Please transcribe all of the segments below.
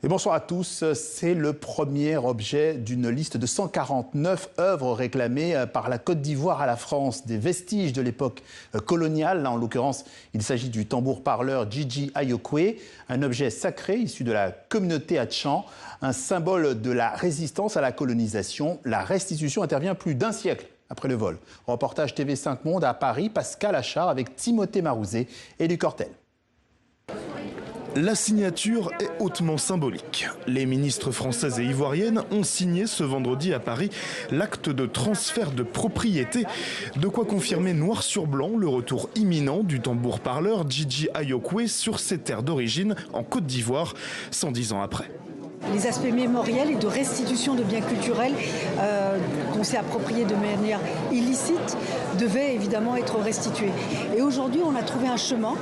Et bonsoir à tous. C'est le premier objet d'une liste de 149 œuvres réclamées par la Côte d'Ivoire à la France, des vestiges de l'époque coloniale. Là, en l'occurrence, il s'agit du tambour-parleur Djidji Ayokwe, un objet sacré issu de la communauté Hatchan, un symbole de la résistance à la colonisation. La restitution intervient plus d'un siècle après le vol. Reportage TV5 Monde à Paris, Pascal Achard avec Timothée Marouzet et Luc Hortel. La signature est hautement symbolique. Les ministres françaises et ivoiriennes ont signé ce vendredi à Paris l'acte de transfert de propriété. De quoi confirmer noir sur blanc le retour imminent du tambour-parleur Djidji Ayokwe sur ses terres d'origine en Côte d'Ivoire, 110 ans après. Les aspects mémoriels et de restitution de biens culturels qu'on s'est appropriés de manière illicite devaient évidemment être restitués. Et aujourd'hui, on a trouvé un chemin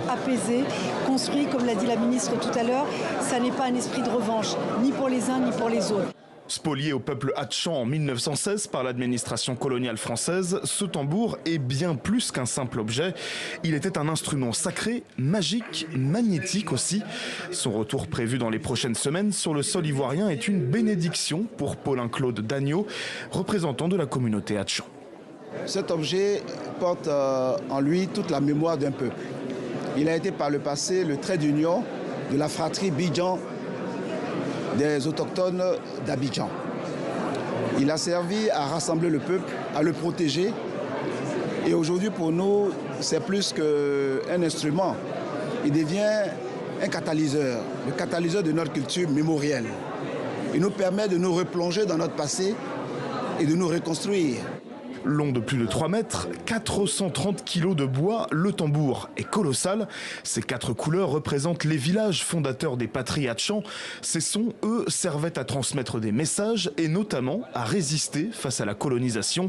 apaisé, construit, comme l'a dit la ministre tout à l'heure. Ça n'est pas un esprit de revanche, ni pour les uns ni pour les autres. Spolié au peuple Hatchan en 1916 par l'administration coloniale française, ce tambour est bien plus qu'un simple objet. Il était un instrument sacré, magique, magnétique aussi. Son retour prévu dans les prochaines semaines sur le sol ivoirien est une bénédiction pour Paulin-Claude Dagneau, représentant de la communauté Hatchan. Cet objet porte en lui toute la mémoire d'un peuple. Il a été par le passé le trait d'union de la fratrie Bidjan des autochtones d'Abidjan. Il a servi à rassembler le peuple, à le protéger. Et aujourd'hui, pour nous, c'est plus qu'un instrument. Il devient un catalyseur, le catalyseur de notre culture mémorielle. Il nous permet de nous replonger dans notre passé et de nous reconstruire. Long de plus de 3 mètres, 430 kilos de bois, le tambour est colossal. Ces 4 couleurs représentent les villages fondateurs des patries Hatchan. Ces sons, eux, servaient à transmettre des messages et notamment à résister face à la colonisation.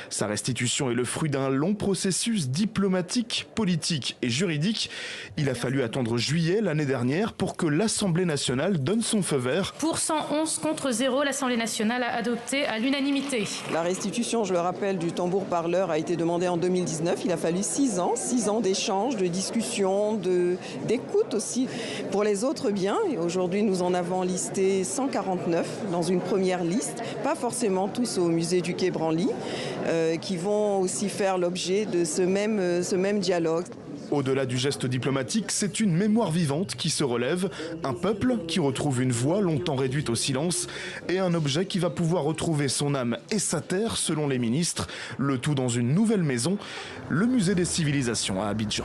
Sa restitution est le fruit d'un long processus diplomatique, politique et juridique. Il a fallu attendre juillet l'année dernière pour que l'Assemblée nationale donne son feu vert. Pour 111 contre 0, l'Assemblée nationale a adopté à l'unanimité. La restitution, je le rappelle, du tambour-parleur a été demandé en 2019. Il a fallu 6 ans d'échanges, de discussions, d'écoute aussi pour les autres biens. Et aujourd'hui, nous en avons listé 149 dans une première liste, pas forcément tous au musée du Quai Branly, qui vont aussi faire l'objet de ce même dialogue. Au-delà du geste diplomatique, c'est une mémoire vivante qui se relève, un peuple qui retrouve une voix longtemps réduite au silence et un objet qui va pouvoir retrouver son âme et sa terre selon les ministres, le tout dans une nouvelle maison, le musée des civilisations à Abidjan.